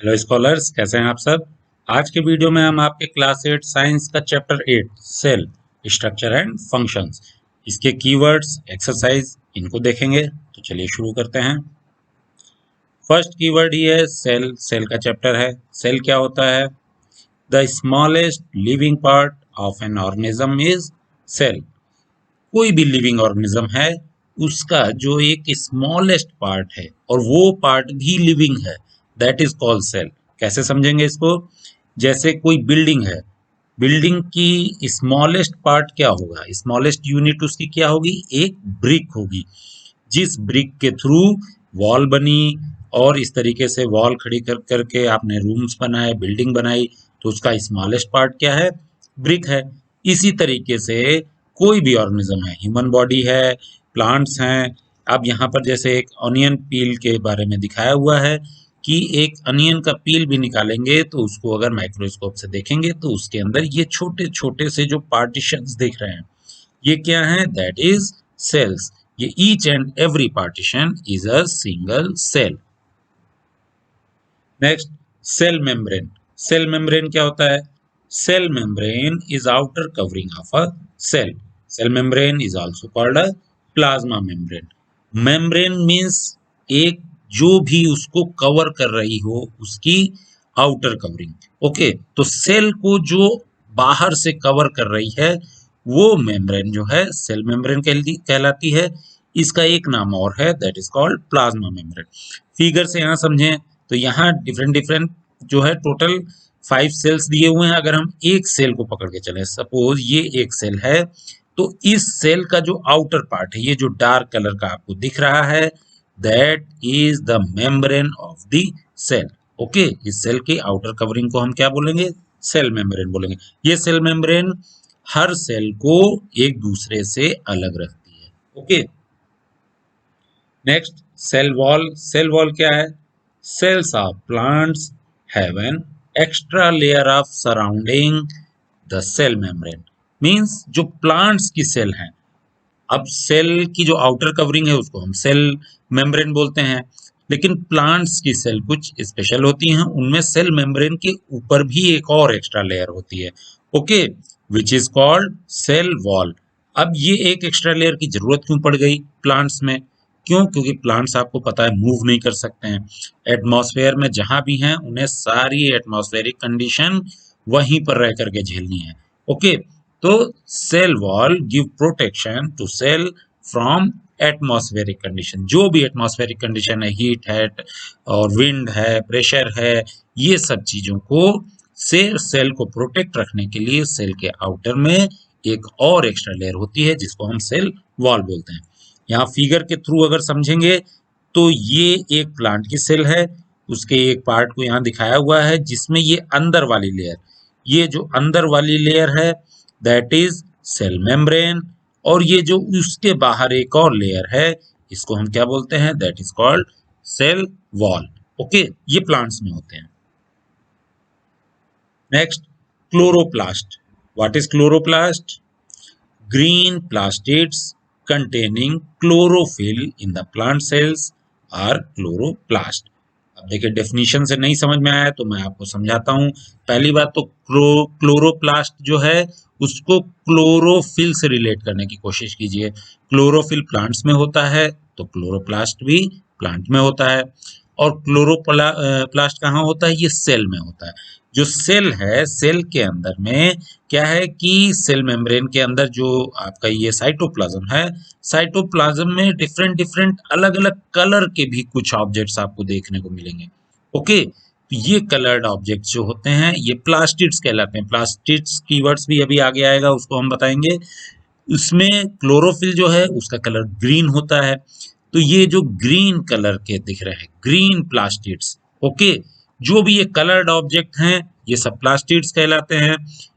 Hello scholars, कैसे हैं आप सब। आज के वीडियो में हम आपके क्लास 8 साइंस का chapter 8 cell structure and functions, इसके कीवर्ड्स, एक्सरसाइज इनको देखेंगे। तो चलिए शुरू करते हैं। फर्स्ट कीवर्ड ही है सेल। सेल का चैप्टर है। सेल क्या होता है? The smallest living part of an organism is cell. कोई भी लिविंग ऑर्गेनिज्म है, उसका जो एक स्मॉलेस्ट पार्ट है और वो पार्ट भी लिविंग है, दैट इज कॉल्ड सेल। कैसे समझेंगे इसको? जैसे कोई बिल्डिंग है, बिल्डिंग की स्मॉलेस्ट पार्ट क्या होगा? स्मॉलेस्ट यूनिट उसकी क्या होगी? एक ब्रिक होगी। जिस ब्रिक के थ्रू वॉल बनी और इस तरीके से वॉल खड़ी कर करके आपने रूम्स बनाए, बिल्डिंग बनाई, तो उसका स्मॉलेस्ट पार्ट क्या है? ब्रिक है। इसी तरीके से कोई भी ऑर्गेनिज्म है, ह्यूमन बॉडी है, प्लांट्स हैं। अब यहाँ पर जैसे एक ऑनियन पील के बारे में दिखाया हुआ है कि एक अनियन का पील भी निकालेंगे तो उसको अगर माइक्रोस्कोप से देखेंगे तो उसके अंदर ये छोटे छोटे से जो पार्टीशंस दिख रहे हैं, ये क्या है? That is cells. ये each and every partition is a single cell. Next, cell membrane. Cell membrane क्या होता है? Cell membrane is outer covering of a cell. Cell membrane is also called a plasma membrane. Membrane means एक जो भी उसको cover कर रही हो उसकी आउटर कवरिंग। ओके, तो सेल को जो बाहर से कवर कर रही है वो मेम्ब्रेन जो है सेल मेम्ब्रेन कहलाती है। इसका एक नाम और है, that is called plasma membrane. Figure से यहाँ समझें तो यहाँ डिफरेंट डिफरेंट जो है टोटल 5 सेल्स दिए हुए हैं। अगर हम एक सेल को पकड़ के चले, सपोज ये एक सेल है, तो इस सेल का जो आउटर पार्ट है, ये जो डार्क कलर का आपको दिख रहा है, that is the membrane of the cell. Okay, इस सेल की आउटर कवरिंग को हम क्या बोलेंगे? सेल मेम्ब्रेन बोलेंगे। ये सेल मेम्ब्रेन हर सेल को एक दूसरे से अलग रखती है। Okay, next, cell wall. Cell wall क्या है? Cells of plants have an extra layer of surrounding the cell membrane. Means जो प्लांट्स की सेल हैं, अब सेल की जो आउटर कवरिंग है उसको हम सेल मेम्ब्रेन बोलते हैं, लेकिन प्लांट्स की सेल कुछ स्पेशल होती हैं, उनमें सेल मेम्ब्रेन के ऊपर भी एक और एक्स्ट्रा लेयर होती है। Okay, which is called cell wall. अब ये एक एक्स्ट्रा लेयर की जरूरत क्यों पड़ गई प्लांट्स में? क्यों? क्योंकि प्लांट्स आपको पता है मूव नहीं कर सकते हैं। एटमॉस्फेयर में जहां भी हैं उन्हें सारी एटमॉस्फेरिक कंडीशन वहीं पर रह करके झेलनी है। ओके, तो cell wall give protection to cell from atmospheric condition. जो भी एटमॉस्फेरिक कंडीशन है, हीट है और विंड है, प्रेशर है, ये सब चीजों को सेल को प्रोटेक्ट रखने के लिए सेल के आउटर में एक और एक्स्ट्रा लेयर होती है जिसको हम सेल वॉल बोलते हैं। यहाँ फिगर के थ्रू अगर समझेंगे तो ये एक प्लांट की सेल है, उसके एक पार्ट को यहाँ दिखाया हुआ है जिसमें ये अंदर वाली लेयर, ये जो अंदर वाली लेयर है दैट इज सेल मेम्ब्रेन, और ये जो उसके बाहर एक और लेयर है इसको हम क्या बोलते हैं? That is called cell wall. Okay, ये प्लांट्स में होते हैं। Next, chloroplast. What is chloroplast? Green plastids containing chlorophyll in the plant cells are chloroplast। अब देखिए, डेफिनेशन से नहीं समझ में आया तो मैं आपको समझाता हूँ। पहली बात तो क्लोरोप्लास्ट जो है उसको क्लोरोफिल से रिलेट करने की कोशिश कीजिए। क्लोरोफिल प्लांट्स में होता है तो क्लोरोप्लास्ट भी प्लांट में होता है। और क्लोरोप्लास्ट कहाँ होता है? ये सेल में होता है। जो सेल है, सेल के अंदर में क्या है कि सेल मेम्ब्रेन के अंदर जो आपका ये साइटोप्लाज्म है, साइटोप्लाज्म में डिफरेंट डिफरेंट अलग अलग कलर के भी कुछ ऑब्जेक्ट्स आपको देखने को मिलेंगे। ओके, तो ये कलर्ड ऑब्जेक्ट्स जो होते हैं ये प्लास्टिड्स कहलाते हैं। प्लास्टिड्स कीवर्ड्स भी अभी आगे आएगा, उसको हम बताएंगे। उसमें क्लोरोफिल जो है उसका कलर ग्रीन होता है। तो ये जो ग्रीन कलर के दिख रहे हैं ग्रीन प्लास्टिड्स, ओके, जो भी ये कलर्ड ऑब्जेक्ट हैं ये सब प्लास्टिड्स कहलाते हैं।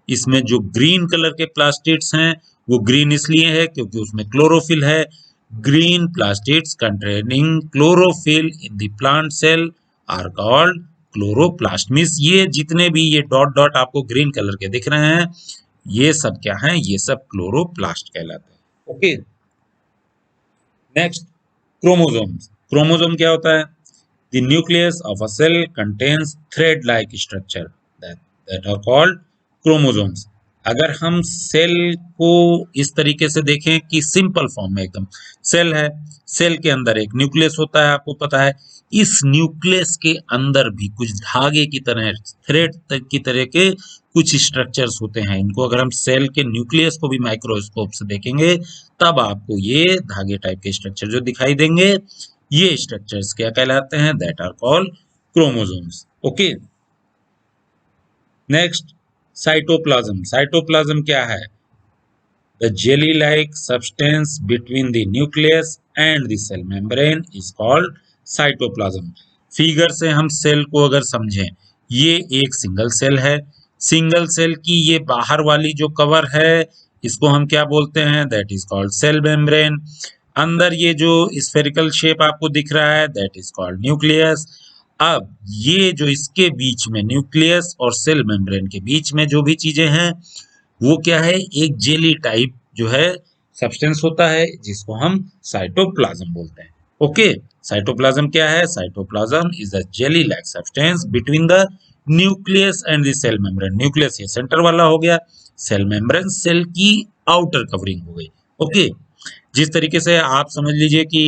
इसमें जो ग्रीन कलर के प्लास्टिड्स हैं वो ग्रीन इसलिए है क्योंकि उसमें क्लोरोफिल है। Green plastids containing chlorophyll in the plant cell are called chloroplast. Means ये जितने भी ये डॉट डॉट आपको ग्रीन कलर के दिख रहे हैं ये सब क्या हैं? ये सब क्लोरोप्लास्ट कहलाते हैं। Okay, next, chromosome. क्रोमोसोम क्या होता है? The nucleus of a cell contains thread-like structure that are called chromosomes. अगर हम सेल को इस तरीके से देखें कि सिंपल फॉर्म में एकदम सेल है, सेल के अंदर एक न्यूक्लियस होता है, आपको पता है। इस न्यूक्लियस के अंदर भी कुछ धागे की तरह, थ्रेड की तरह के कुछ स्ट्रक्चर्स होते हैं। इनको अगर हम सेल के न्यूक्लियस को भी माइक्रोस्कोप से देखेंगे तब आपको ये धागे टाइप के स्ट्रक्चर जो दिखाई देंगे, ये स्ट्रक्चर्स क्या कहलाते हैं? That are called chromosomes. Okay, next cytoplasm. Cytoplasm क्या है? The jelly like substance between the nucleus and the cell membrane is called cytoplasm. Figure से हम सेल को अगर समझें, ये एक सिंगल सेल है। सिंगल सेल की ये बाहर वाली जो कवर है, इसको हम क्या बोलते हैं? That is called cell membrane. अंदर ये जो स्फेरिकल शेप आपको दिख रहा है, दैट इज कॉल्ड न्यूक्लियस। अब ये जो इसके बीच में न्यूक्लियस और सेल मेम्ब्रेन के बीच में जो भी चीजें हैं, वो क्या है? एक जेली टाइप जो है सब्सटेंस होता है, जिसको हम साइटोप्लाज्म बोलते हैं। ओके, साइटोप्लाज्म क्या है? Cytoplasm is a jelly like substance between the nucleus and the cell membrane. Nucleus ये सेंटर वाला हो गया, सेल मेम्ब्रेन सेल की आउटर कवरिंग हो गई। ओके, जिस तरीके से आप समझ लीजिए कि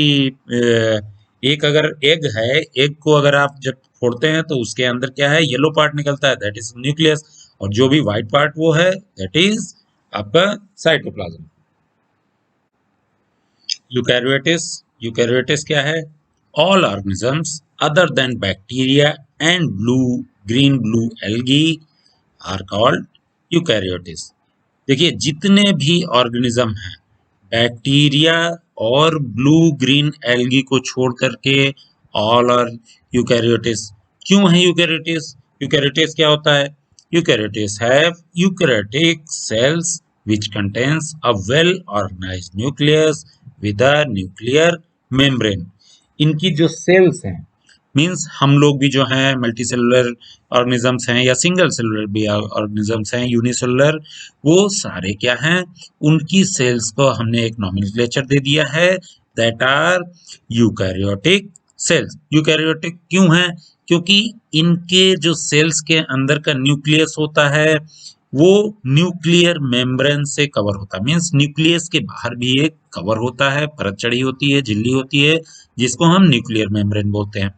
एक अगर एग है, एग को अगर आप जब फोड़ते हैं तो उसके अंदर क्या है? येलो पार्ट निकलता है, दैट इज न्यूक्लियस, और जो भी व्हाइट पार्ट वो है, दैट इज आपका साइटोप्लाज्म। यूकैरियोटिस। यूकैरियोटिस क्या है? All organisms other than bacteria and green blue algae are called eukaryotes. देखिए, जितने भी ऑर्गेनिज्म हैं, बैक्टीरिया और ब्लू ग्रीन एल्गी को छोड़ करके ऑल आर यूकैरियोटिस। क्यों है यूकैरियोटिस? यूकैरियोटिस क्या होता है? Eukaryotes have eukaryotic cells which contains a well organized nucleus with a nuclear membrane। इनकी जो सेल्स हैं, मीन्स हम लोग भी जो हैं मल्टी सेलुलर ऑर्गेनिजम्स हैं या सिंगल सेलुलर भी ऑर्गेनिजम्स हैं, यूनिसेलुलर, वो सारे क्या हैं? उनकी सेल्स को हमने एक नॉमेनक्लेचर दे दिया है, that are eukaryotic cells. Eukaryotic क्यों है? क्योंकि इनके जो सेल्स के अंदर का न्यूक्लियस होता है, वो न्यूक्लियर मेम्ब्रेन से कवर होता है। मीन्स न्यूक्लियस के बाहर भी एक कवर होता है, परत चढ़ी होती है, झिल्ली होती है, जिसको हम न्यूक्लियर मेम्ब्रेन बोलते हैं।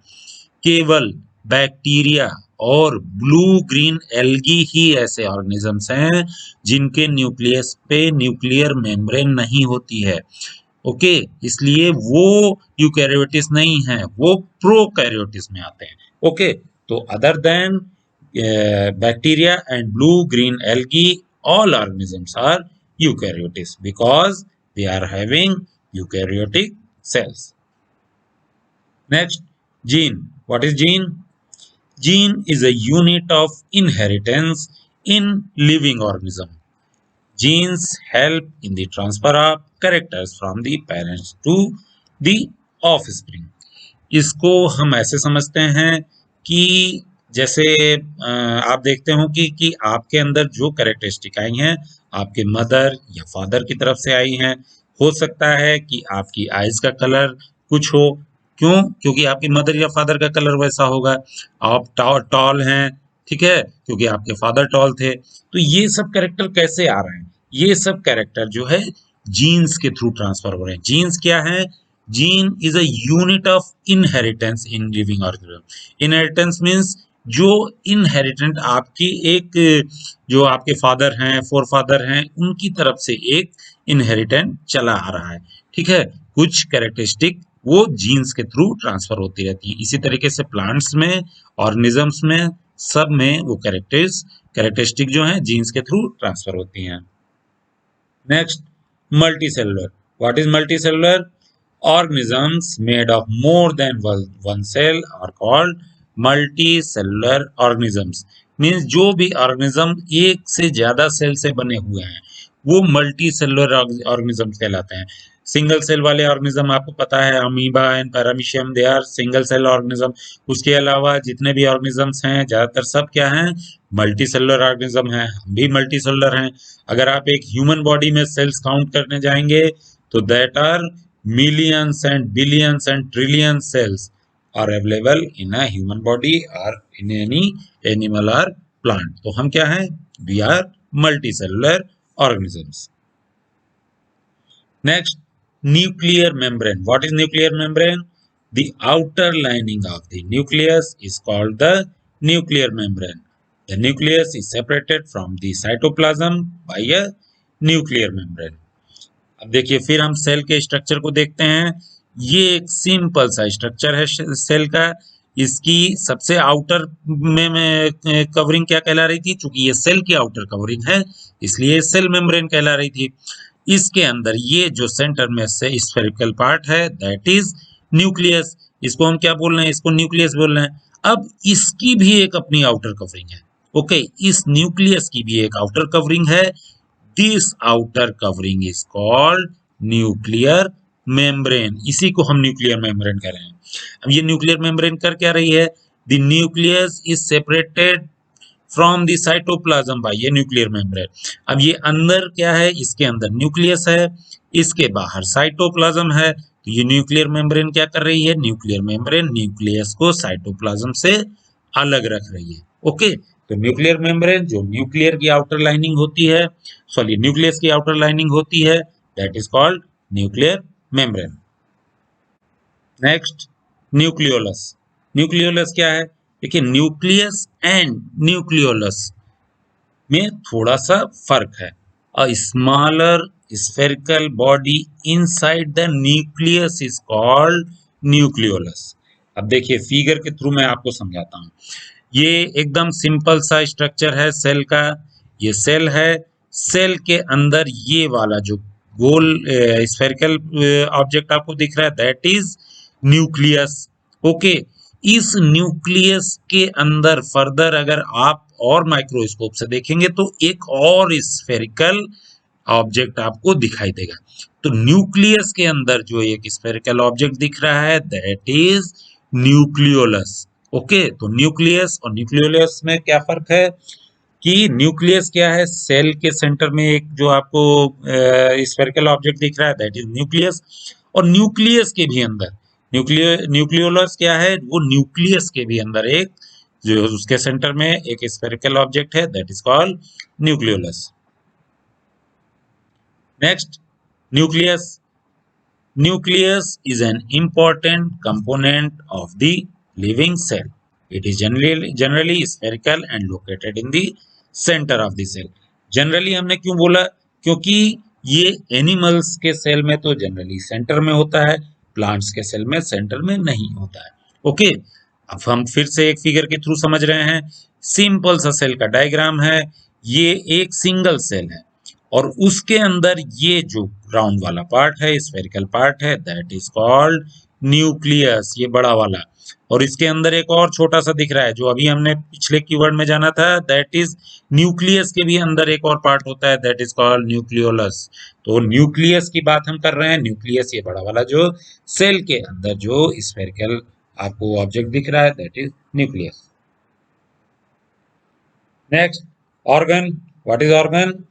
केवल बैक्टीरिया और ब्लू ग्रीन एल्गी ही ऐसे ऑर्गेनिजम्स हैं जिनके न्यूक्लियस पे न्यूक्लियर मेम्ब्रेन नहीं होती है। ओके, इसलिए वो यूकैरियोटिस नहीं है, वो प्रोकैरियोटिस में आते हैं। ओके, तो other than bacteria and blue green algae, all organisms are eukaryotes because they are having eukaryotic cells. Next, gene. What is gene? Gene is a unit of inheritance in living organism. Genes help in the transfer of characters from the parents to the offspring. इसको हम ऐसे समझते हैं कि जैसे आप देखते हो कि आपके अंदर जो कैरेक्टरिस्टिक आई हैं, आपके मदर या फादर की तरफ से आई हैं। हो सकता है कि आपकी आईज का कलर कुछ हो, क्यों? क्योंकि आपकी मदर या फादर का कलर वैसा होगा। आप टॉल हैं, ठीक है, क्योंकि आपके फादर टॉल थे। तो ये सब कैरेक्टर कैसे आ रहे हैं? ये सब कैरेक्टर जो है जीन्स के थ्रू ट्रांसफर हो रहे हैं। जीन्स क्या है? Gene is a unit of inheritance in living organism. Inheritance means जो इनहेरिटेंट आपकी एक, जो आपके फादर हैं, फोर फादर हैं, उनकी तरफ से एक इनहेरिटेंट चला आ रहा है, ठीक है। कुछ कैरेक्टरिस्टिक वो जीन्स के थ्रू ट्रांसफर होती रहती है। इसी तरीके से प्लांट्स में, ऑर्गेनिजम्स में, सब में वो कैरेक्टरिस्टिक जो है जीन्स के थ्रू ट्रांसफर होती हैं। Next, multicellular. What is multicellular? Organisms made of more than one cell are called multicellular organisms. Means जो भी ऑर्गेनिज्म एक से ज्यादा सेल से बने हुए हैं, वो मल्टी सेलुलर ऑर्गेनिज्म कहलाते हैं। सिंगल सेल वाले ऑर्गेनिज्म आपको पता है, amoeba and paramecium, they are single cell organism. उसके अलावा जितने भी ऑर्गेनिजम्स हैं, ज्यादातर सब क्या हैं? मल्टी सेलुलर ऑर्गेनिज्म हैं। हम भी मल्टी सेलुलर हैं। अगर आप एक ह्यूमन बॉडी में सेल्स काउंट करने जाएंगे तो that are millions and billions and trillion cells. are available in a human body or in any animal or plant. तो हम क्या हैं? We are multicellular organisms. Next, nuclear membrane. What is nuclear membrane? The outer lining of the nucleus is called the nuclear membrane. The nucleus is separated from the cytoplasm by a nuclear membrane. अब देखिए फिर हम cell के structure को देखते हैं। ये एक सिंपल सा स्ट्रक्चर है सेल का। इसकी सबसे आउटर में कवरिंग क्या कहला रही थी? चूंकि ये सेल की आउटर कवरिंग है इसलिए सेल मेम्ब्रेन कहला रही थी। इसके अंदर ये जो सेंटर में से स्फेरिकल पार्ट है दैट इज न्यूक्लियस। इसको हम क्या बोल रहे हैं? इसको न्यूक्लियस बोल रहे हैं। अब इसकी भी एक अपनी आउटर कवरिंग है। ओके, इस न्यूक्लियस की भी एक आउटर कवरिंग है। This outer covering is called nuclear membrane. इसी को हम न्यूक्लियर मेम्ब्रेन कह रहे हैं। अब ये न्यूक्लियर मेम्ब्रेन कर क्या रही है? The nucleus is separated from the cytoplasm by a nuclear membrane. अब ये अंदर क्या है? इसके अंदर न्यूक्लियस है, इसके बाहर साइटोप्लाज्म है। तो ये न्यूक्लियर मेम्ब्रेन क्या कर रही है? न्यूक्लियर मेम्ब्रेन न्यूक्लियस को साइटोप्लाज्म से अलग रख रही है। ओके, तो न्यूक्लियर मेम्ब्रेन जो न्यूक्लियर की आउटर लाइनिंग होती है, सॉरी न्यूक्लियस की आउटर लाइनिंग होती है, that is called nuclear membrane. Next, nucleolus. Nucleolus क्या है? देखिए न्यूक्लियस एंड न्यूक्लियोलस में थोड़ा सा फर्क है। A smaller spherical body inside the nucleus is called nucleolus. अब देखिए फिगर के थ्रू मैं आपको समझाता हूँ। ये एकदम सिंपल सा स्ट्रक्चर है सेल का। ये सेल है, सेल के अंदर ये वाला जो गोल स्फेरिकल ऑब्जेक्ट आपको दिख रहा है दैट इज न्यूक्लियस। ओके, इस न्यूक्लियस के अंदर फर्दर अगर आप और माइक्रोस्कोप से देखेंगे तो एक और स्फेरिकल ऑब्जेक्ट आपको दिखाई देगा। तो न्यूक्लियस के अंदर जो एक स्फेरिकल ऑब्जेक्ट दिख रहा है दैट इज न्यूक्लियोलस। ओके, तो न्यूक्लियस और न्यूक्लियोलस में क्या फर्क है कि न्यूक्लियस क्या है? सेल के सेंटर में एक जो आपको स्फेरिकल ऑब्जेक्ट दिख रहा है दैट इज न्यूक्लियस। और न्यूक्लियस के भी अंदर न्यूक्लियोलस क्या है? वो न्यूक्लियस के भी अंदर एक जो उसके सेंटर में एक स्फेरिकल ऑब्जेक्ट है that is called nucleolus. Next, nucleus. Nucleus is an important component of the living cell. It is generally spherical and located in the center of the cell. Generally हमने क्यों बोला? क्योंकि ये animals के cell में तो generally centre में होता है, प्लांट्स के सेल में सेंटर में नहीं होता है। ओके, अब हम फिर से एक फिगर के थ्रू समझ रहे हैं। सिंपल सा सेल का डायग्राम है। ये एक सिंगल सेल है और उसके अंदर ये जो राउंड वाला पार्ट है, स्फेरिकल पार्ट है दैट इज कॉल्ड न्यूक्लियस, ये बड़ा वाला। और इसके अंदर एक और छोटा सा दिख रहा है जो अभी हमने पिछले कीवर्ड में जाना था दैट इज न्यूक्लियस के भी अंदर एक और पार्ट होता है दैट इज कॉल्ड न्यूक्लियोलस। तो न्यूक्लियस की बात हम कर रहे हैं। न्यूक्लियस ये बड़ा वाला जो सेल के अंदर जो स्फेरिकल आपको ऑब्जेक्ट दिख रहा है that is nucleus. Next, organ. What is organ?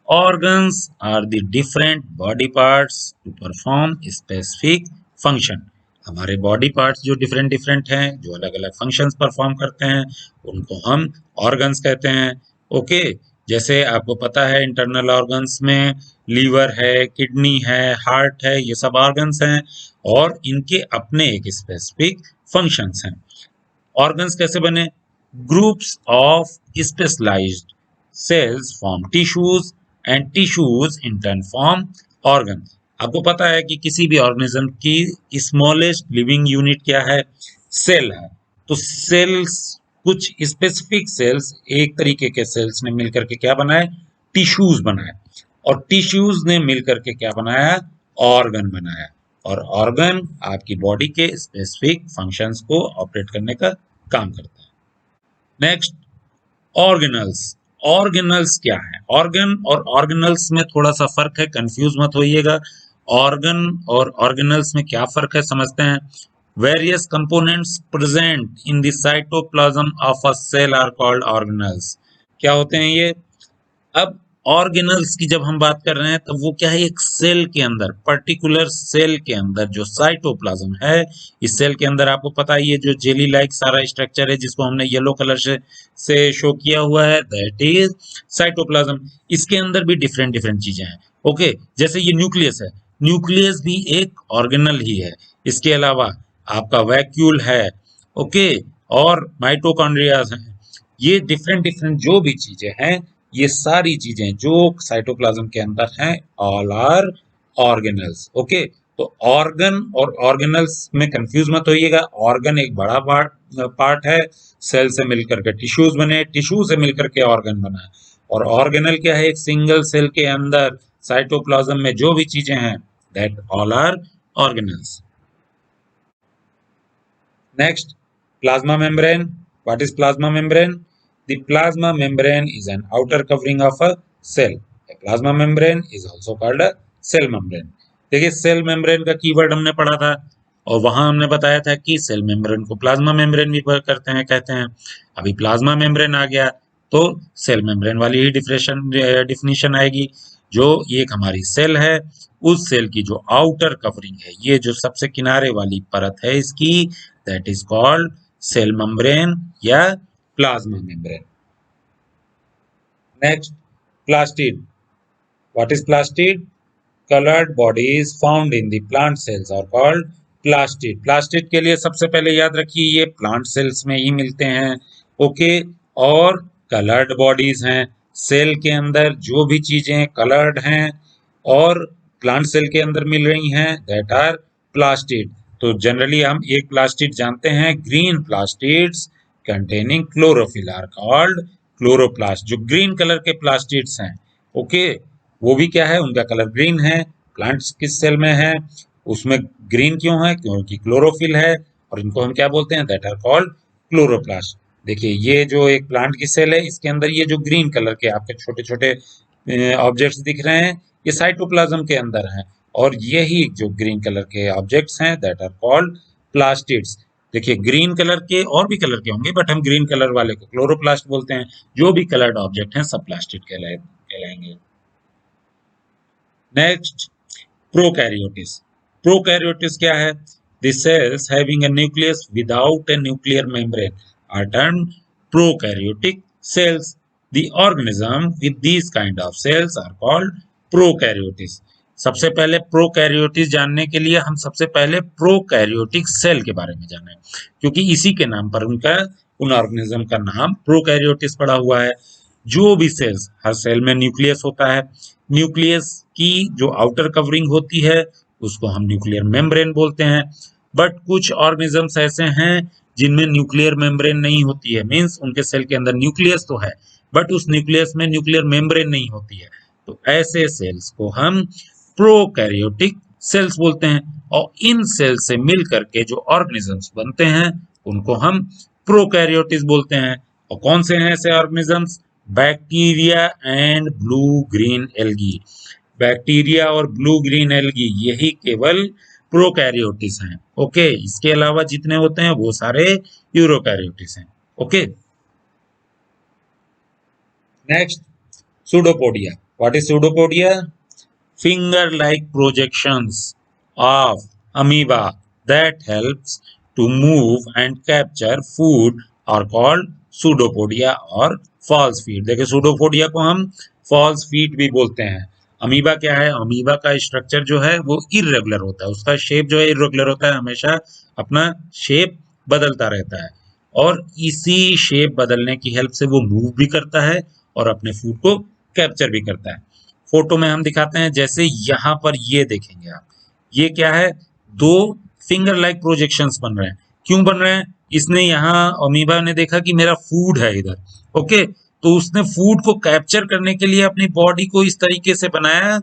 Organs are the different body parts to perform specific function. हमारे बॉडी पार्ट्स जो डिफरेंट डिफरेंट हैं, जो अलग अलग फंक्शंस परफॉर्म करते हैं, उनको हम ऑर्गन्स कहते हैं। ओके, जैसे आपको पता है इंटरनल ऑर्गन्स में लीवर है, किडनी है, हार्ट है, ये सब ऑर्गन्स हैं और इनके अपने एक स्पेसिफिक फंक्शंस हैं। ऑर्गन्स कैसे बने? Groups of specialised cells form tissues and tissues in turn form organs. आपको पता है कि किसी भी ऑर्गेनिज्म की स्मॉलेस्ट लिविंग यूनिट क्या है? सेल है। तो सेल्स, कुछ स्पेसिफिक सेल्स, एक तरीके के सेल्स ने मिलकर के क्या बनाए? टिश्यूज बनाए। और टिश्यूज ने मिलकर के क्या बनाया? ऑर्गन बनाया। और ऑर्गन आपकी बॉडी के स्पेसिफिक फंक्शंस को ऑपरेट करने का काम करता है। Next, organelles. ऑर्गेनल्स क्या है? ऑर्गन और ऑर्गेनल्स में थोड़ा सा फर्क है, कंफ्यूज मत होइएगा। ऑर्गन और ऑर्गेनल्स में क्या फर्क है समझते हैं। Various components present in the cytoplasm of a cell are called organelles. क्या होते हैं ये? अब ऑर्गेनल्स की जब हम बात कर रहे हैं तब वो क्या है, एक सेल के अंदर, पर्टिकुलर सेल के अंदर जो साइटोप्लाज्म है, इस सेल के अंदर आपको पता ही है जो जेली लाइक सारा स्ट्रक्चर है जिसको हमने येलो कलर से शो किया हुआ है, दैट इज साइटोप्लाज्म। इसके अंदर भी डिफरेंट डिफरेंट चीजें हैं। ओके, जैसे ये न्यूक्लियस है, न्यूक्लियस भी एक ऑर्गेनल ही है। इसके अलावा आपका वैक्यूल है, ओके, और माइटोकॉन्ड्रिया है। ये डिफरेंट डिफरेंट जो भी चीजें हैं, ये सारी चीजें जो साइटोप्लाज्म के अंदर हैं, ऑल आर ऑर्गेनल्स। ओके, तो ऑर्गन और ऑर्गेनल्स में कंफ्यूज मत होइएगा। ऑर्गन एक बड़ा पार्ट है, सेल से मिलकर के टिश्यूज बने, टिश्यू से मिलकर के ऑर्गन बना है। और ऑर्गेनल क्या है, एक सिंगल सेल के अंदर साइटोप्लाज्म में जो भी चीजें हैं, that all are organelles. Next, plasma membrane. What is plasma membrane? The plasma membrane is an outer covering of a cell. A plasma membrane is also called a cell membrane. देखिए cell membrane का keyword हमने पढ़ा था और वहां हमने बताया था कि सेल मेम्ब्रेन को प्लाज्मा मेम्ब्रेन भी करते हैं, कहते हैं। अभी प्लाज्मा मेम्ब्रेन आ गया तो सेल मेम्ब्रेन वाली ही डिफिनेशन आएगी। जो एक हमारी सेल है, उस सेल की जो आउटर कवरिंग है, ये जो सबसे किनारे वाली परत है इसकी, that is called cell membrane या plasma membrane. Next, plastid. What is plastid? Colored bodies found in the plant cells are called plastid. Plastid के लिए सबसे पहले याद रखिए ये प्लांट सेल्स में ही मिलते हैं। ओके, और कलर्ड बॉडीज हैं, सेल के अंदर जो भी चीजें कलर्ड हैं और प्लांट सेल के अंदर मिल रही हैं, दैट आर प्लास्टिड। तो जनरली हम एक प्लास्टिड जानते हैं, green plastids containing chlorophyll are called chloroplast. जो ग्रीन कलर के प्लास्टिड्स हैं, ओके, वो भी क्या है, उनका कलर ग्रीन है। प्लांट्स किस सेल में है, उसमें ग्रीन क्यों है, क्योंकि क्लोरोफिल है, और इनको हम क्या बोलते हैं, दैट आर कॉल्ड क्लोरोप्लास्ट। देखिए ये जो एक प्लांट की सेल है, इसके अंदर ये जो ग्रीन कलर के आपके छोटे छोटे ऑब्जेक्ट्स दिख रहे हैं, ये साइटोप्लाज्म के अंदर हैं। और यही जो ग्रीन कलर के ऑब्जेक्ट्स हैं, दैट आर कॉल्ड प्लास्टिड्स। देखिए ग्रीन कलर के और भी कलर के होंगे, बट हम ग्रीन कलर वाले को क्लोरोप्लास्ट बोलते हैं। जो भी कलर्ड ऑब्जेक्ट हैं सब प्लास्टिड कहलाएंगे। नेक्स्ट, प्रोकैरियोटिस। प्रोकैरियोटिस क्या है? The cells having a nucleus without a nuclear membrane are termed prokaryotic cells. The organism with these kind of cells are called prokaryotes. सबसे पहले प्रोकैरियोटिस जानने के लिए हम सबसे पहले प्रोकैरियोटिक सेल के बारे में जानें, क्योंकि इसी के नाम पर उनका, उन ऑर्गेनिज्म का नाम प्रोकैरियोटिस पड़ा हुआ है। जो भी सेल्स, हर सेल में न्यूक्लियस होता है, न्यूक्लियस की जो आउटर कवरिंग होती है उसको हम न्यूक्लियर मेम्ब्रेन बोलते हैं। बट कुछ ऑर्गेनिजम्स ऐसे हैं जिनमें न्यूक्लियर मेम्ब्रेन नहीं होती है, मींस उनके सेल के अंदर न्यूक्लियस तो है बट उस न्यूक्लियस में न्यूक्लियर मेम्ब्रेन नहीं होती है। तो ऐसे सेल्स को हम प्रोकैरियोटिक सेल्स बोलते हैं। और इन सेल्स से मिल करके जो ऑर्गेनिजम्स बनते हैं उनको हम प्रोकैरियोटिस बोलते हैं। और कौन से हैं ऐसे organisms? Bacteria and blue green algae. Bacteria और ब्लू ग्रीन एल्गी यही केवल प्रोकैरियोटिस हैं। ओके, इसके अलावा जितने होते हैं वो सारे यूरोकैरियोटिस हैं। Okay, next, pseudopodia. What is pseudopodia? Finger-like projections of amoeba that helps to move and capture food are called pseudopodia or false feet. देखिए pseudopodia को हम false feet भी बोलते हैं। अमीबा क्या है? अमीबा का स्ट्रक्चर जो है वो इरेगुलर होता है, उसका शेप जो है इरेगुलर होता है, हमेशा अपना शेप बदलता रहता है और इसी शेप बदलने की हेल्प से वो मूव भी करता है और अपने फूड को कैप्चर भी करता है। फोटो में हम दिखाते हैं, जैसे यहाँ पर ये देखेंगे आप, ये क्या है, दो फिंगर लाइक प्रोजेक्शंस बन रहे हैं। क्यों बन रहे हैं? इसने यहाँ अमीबा ने देखा कि मेरा फूड है इधर, ओके, तो उसने फूड को कैप्चर करने के लिए अपनी बॉडी को इस तरीके से बनाया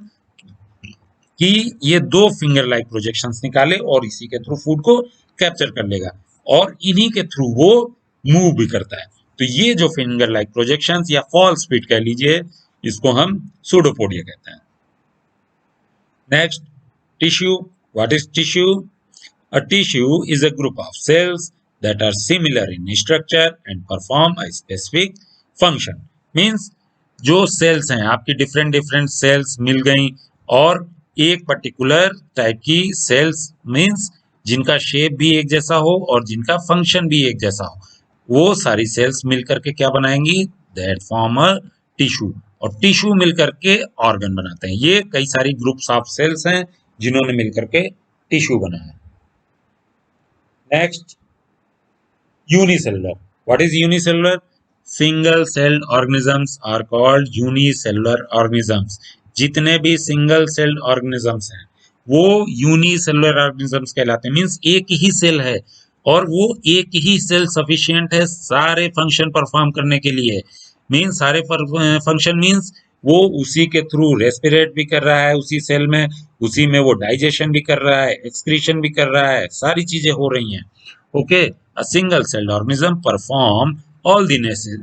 कि ये दो फिंगर लाइक प्रोजेक्शंस निकाले और इसी के थ्रू फूड को कैप्चर कर लेगा और इन्हीं के थ्रू वो मूव भी करता है। तो ये जो फिंगर लाइक प्रोजेक्शंस या फॉल्स फीट कह लीजिए, इसको हम सूडोपोडिया कहते हैं। Next, tissue. What is tissue? A tissue is a group of cells that are similar in structure and perform a specific function. Means जो सेल्स हैं आपकी डिफरेंट डिफरेंट सेल्स मिल गई और एक पर्टिकुलर टाइप की सेल्स मीन्स जिनका shape भी एक जैसा हो और जिनका फंक्शन भी एक जैसा हो, वो सारी सेल्स मिलकर के क्या बनाएंगी, दैट फॉर्म अ टिश्यू, और टिश्यू मिलकर के ऑर्गन बनाते हैं। ये कई सारी ग्रुप्स ऑफ सेल्स हैं जिन्होंने मिलकर के टिश्यू बनाया। Next, unicellular. What is unicellular? Single celled organisms are called unicellular organisms. जितने भी सिंगल सेल्ड ऑर्गेनिजम्स हैं वो यूनिसेलुलर ऑर्गेनिजम्स कहलाते हैं। मीन्स एक ही सेल है और वो एक ही सेल सफिशिएंट है सारे फंक्शन परफॉर्म करने के लिए। मीन्स सारे फंक्शन मीन्स वो उसी के थ्रू रेस्पिरेट भी कर रहा है उसी सेल में, उसी में वो डाइजेशन भी कर रहा है, एक्सक्रीशन भी कर रहा है, सारी चीजें हो रही हैं। Okay, a single celled organism perform all the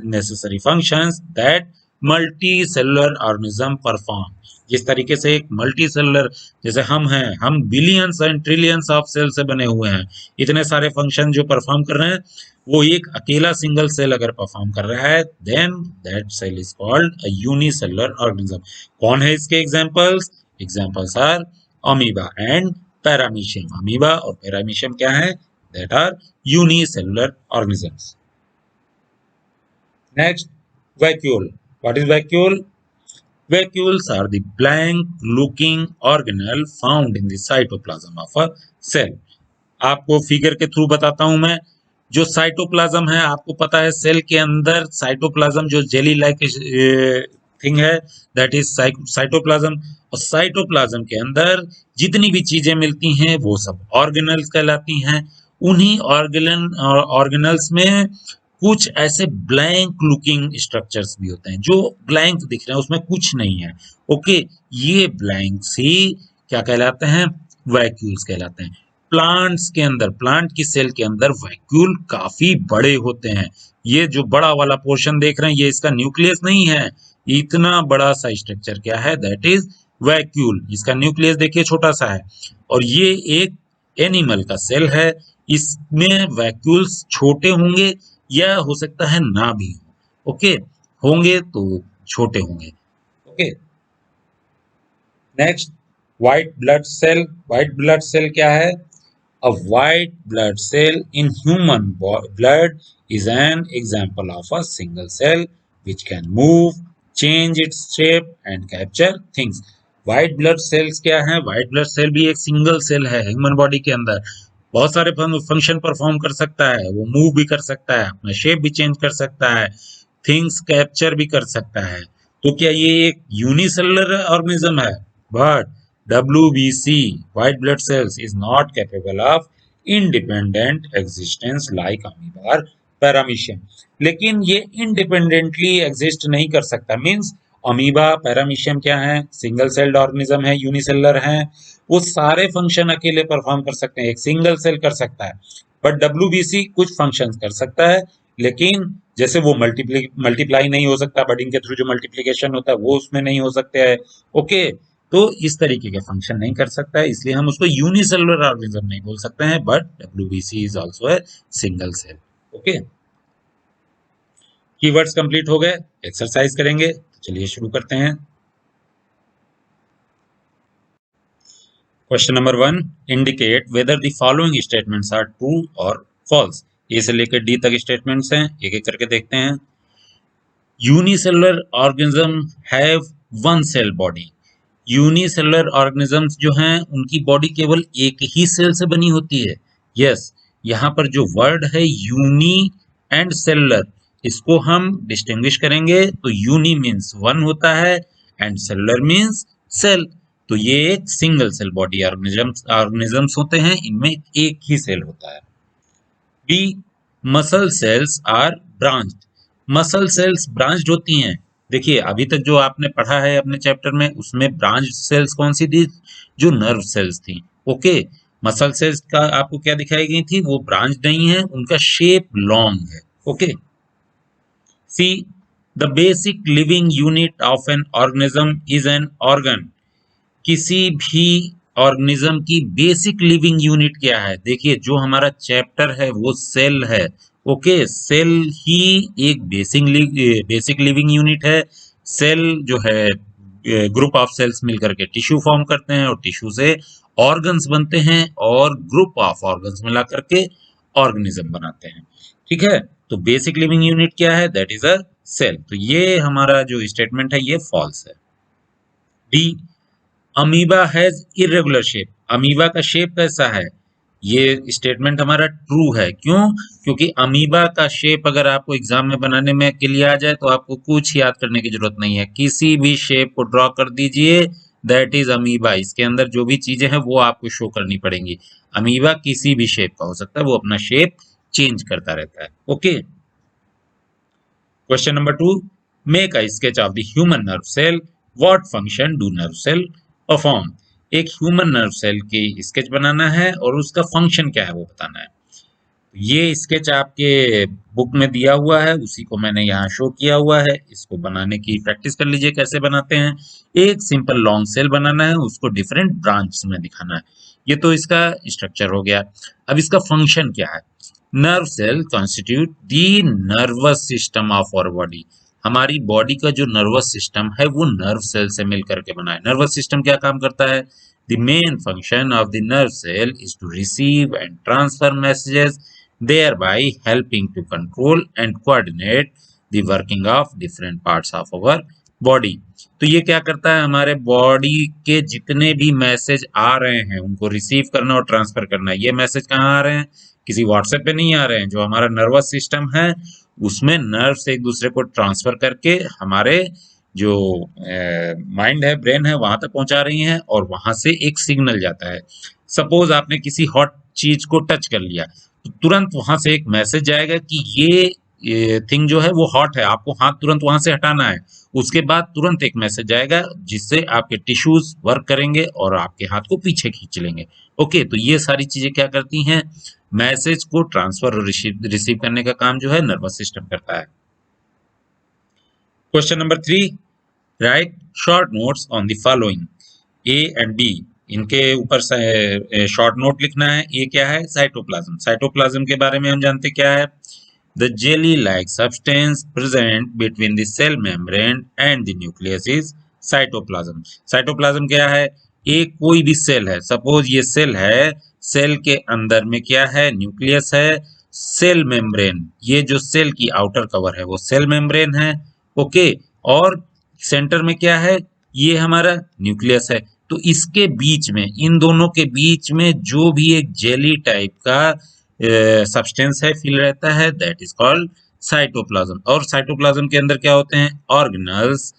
necessary functions that multicellular organism perform। जिस तरीके से एक मल्टी सेलुलर, जैसे हम हैं, हम billions and trillions of cell से बने हुए हैं, इतने सारे फंक्शन जो परफॉर्म कर रहे हैं वो एक अकेला सिंगल सेल अगर परफॉर्म कर रहा है then that cell is called a unicellular organism. कौन है इसके examples? Examples are amoeba and paramecium. Amoeba और पैरामीशियम क्या है? that are unicellular organisms. Next, vacuole. What is vacuole? Vacuoles are the blank looking organelle found in the cytoplasm of a cell. आपको figure के through बताता हूं मैं। जो cytoplasm है, आपको पता है सेल के अंदर साइटोप्लाज्म जो जेली लाइक थिंग है दैट इज साइटोप्लाज्म, और साइटोप्लाज्म के अंदर जितनी भी चीजें मिलती हैं वो सब ऑर्गेनल्स कहलाती हैं। उन्हीं ऑर्गेनल्स में कुछ ऐसे ब्लैंक लुकिंग स्ट्रक्चर्स भी होते हैं जो ब्लैंक दिख रहे हैं, उसमें कुछ नहीं है। ओके, ये ब्लैंक्स ही क्या कहलाते हैं? वैक्यूल्स कहलाते हैं। प्लांट्स के अंदर, प्लांट की सेल के अंदर वैक्यूल काफी बड़े होते हैं। ये जो बड़ा वाला पोर्शन देख रहे हैं ये इसका न्यूक्लियस नहीं है, इतना बड़ा सा स्ट्रक्चर क्या है? That is vacuole. इसका न्यूक्लियस देखिए छोटा सा है, और ये एक एनिमल का सेल है, इसमें वैक्यूल्स छोटे होंगे या हो सकता है ना भी हो। ओके, होंगे तो छोटे होंगे। Okay, next, white blood cell. White blood cell क्या है? A white blood cell in human blood is an example of a single cell which can move, change its shape and capture things. White blood cells क्या है? White blood cell भी एक single cell है human body के अंदर, बहुत सारे function perform कर सकता है, वो मूव भी कर सकता है, अपना शेप भी चेंज कर सकता है, थिंग्स कैप्चर भी कर सकता है। तो क्या ये एक यूनिसेलुलर ऑर्गेनिज्म है? But WBC, white blood cells, is not capable of independent existence like amoeba or paramecium. लेकिन ये इंडिपेंडेंटली एग्जिस्ट नहीं कर सकता। मींस अमीबा, पैरामीशियम क्या है? सिंगल सेल्ड ऑर्गेनिज्म है, यूनिसेलुलर है, वो सारे फंक्शन अकेले परफॉर्म कर सकते हैं, एक सिंगल सेल कर सकता है। बट WBC कुछ फंक्शन कर सकता है, लेकिन जैसे वो मल्टीप्लाई नहीं हो सकता, बडिंग के थ्रू जो मल्टीप्लिकेशन होता है वो उसमें नहीं हो सकते हैं। ओके, तो इस तरीके के फंक्शन नहीं कर सकता है, इसलिए हम उसको यूनिसेलुलर ऑर्गेनिज्म नहीं बोल सकते हैं, but WBC is also a single cell. Okay, keywords complete हो गए, एक्सरसाइज करेंगे, तो चलिए शुरू करते हैं। Question number 1, indicate whether the following statements are true और फॉल्स। ए से लेकर डी तक स्टेटमेंट्स हैं, एक एक करके देखते हैं। Unicellular organism have one cell body. Unicellular organisms जो हैं उनकी बॉडी केवल एक ही सेल से बनी होती है। यस, यहाँ पर जो वर्ड है यूनी एंड सेलुलर, इसको हम डिस्टिंग्विश करेंगे तो यूनी मीन्स वन होता है एंड सेलुलर मीन्स सेल। तो ये एक सिंगल सेल बॉडी ऑर्गेनिजम्स होते हैं, इनमें एक ही सेल होता है। B, muscle cells are branched. Muscle cells branched होती हैं। देखिए अभी तक जो आपने पढ़ा है अपने चैप्टर में उसमें ब्रांच सेल्स कौन सी थी? जो नर्व सेल्स थी। ओके, मसल सेल्स का आपको क्या दिखाई गई थी? वो ब्रांच नहीं है, उनका शेप लॉन्ग है। Okay, C, the basic living unit of an organism is an organ. किसी भी ऑर्गेनिज्म की बेसिक लिविंग यूनिट क्या है? देखिए जो हमारा चैप्टर है वो सेल है। ओके, सेल ही एक बेसिक लिविंग यूनिट है सेल जो है ग्रुप ऑफ सेल्स मिलकर के टिश्यू फॉर्म करते हैं और टिश्यू से ऑर्गन्स बनते हैं और ग्रुप ऑफ ऑर्गन्स मिला करके ऑर्गेनिज्म बनाते हैं। ठीक है, तो बेसिक लिविंग यूनिट क्या है? That is a cell. तो ये हमारा जो स्टेटमेंट है ये फॉल्स है। D, amoeba has irregular shape. Amoeba का शेप कैसा है? ये स्टेटमेंट हमारा ट्रू है। क्यों? क्योंकि अमीबा का शेप अगर आपको एग्जाम में बनाने में के लिए आ जाए तो आपको कुछ याद करने की जरूरत नहीं है, किसी भी शेप को ड्रॉ कर दीजिए, दैट इज अमीबा। इसके अंदर जो भी चीजें हैं वो आपको शो करनी पड़ेंगी। अमीबा किसी भी शेप का हो सकता है, वो अपना शेप चेंज करता रहता है। Okay, question number 2, make a sketch of the human nerve cell, what function do nerve cell perform. एक ह्यूमन नर्व सेल की स्केच बनाना है और उसका फंक्शन क्या है वो बताना है। ये स्केच आपके बुक में दिया हुआ है, उसी को मैंने यहाँ शो किया हुआ है। इसको बनाने की प्रैक्टिस कर लीजिए कैसे बनाते हैं। एक सिंपल लॉन्ग सेल बनाना है, उसको डिफरेंट ब्रांच में दिखाना है। ये तो इसका स्ट्रक्चर हो गया। अब इसका फंक्शन क्या है? Nerve cell constitute the nervous system of our body. हमारी बॉडी का जो नर्वस सिस्टम है वो नर्व सेल से मिल करके बना है। नर्वस सिस्टम क्या काम करता है? The main function of the nerve cell is to receive and transfer messages, thereby helping to control and coordinate the working of different parts of our body। तो ये क्या करता है? हमारे बॉडी के जितने भी मैसेज आ रहे हैं उनको रिसीव करना और ट्रांसफर करना है। ये मैसेज कहाँ आ रहे हैं? किसी व्हाट्सएप पे नहीं आ रहे हैं। जो हमारा नर्वस सिस्टम है उसमें नर्व से एक दूसरे को ट्रांसफर करके हमारे जो माइंड है, ब्रेन है, वहां तक पहुंचा रही हैं और वहां से एक सिग्नल जाता है। सपोज आपने किसी हॉट चीज को टच कर लिया तो तुरंत वहां से एक मैसेज जाएगा कि ये थिंग जो है वो हॉट है, आपको हाथ तुरंत वहां से हटाना है। उसके बाद तुरंत एक मैसेज जाएगा जिससे आपके टिश्यूज वर्क करेंगे और आपके हाथ को पीछे खींच लेंगे। ओके, तो ये सारी चीजें क्या करती हैं? मैसेज को ट्रांसफर और रिसीव करने का काम जो है नर्वस सिस्टम करता है। Question number 3, write short notes on the following. A and B, इनके ऊपर शॉर्ट नोट लिखना है। ये क्या है? साइटोप्लाज्म। साइटोप्लाज्म के बारे में हम जानते क्या है? The jelly like substance present between the cell membrane and the nucleus is cytoplasm. Cytoplasm क्या है? एक कोई भी सेल है, सपोज ये सेल है, सेल के अंदर में क्या है? न्यूक्लियस है, सेल मेम्ब्रेन, ये जो सेल की आउटर कवर है वो सेल मेम्ब्रेन है। ओके, और सेंटर में क्या है? ये हमारा न्यूक्लियस है। तो इसके बीच में, इन दोनों के बीच में जो भी एक जेली टाइप का सब्सटेंस है, फिल रहता है, दैट इज कॉल्ड साइटोप्लाज्म। और साइटोप्लाज्म के अंदर क्या होते हैं? Organelles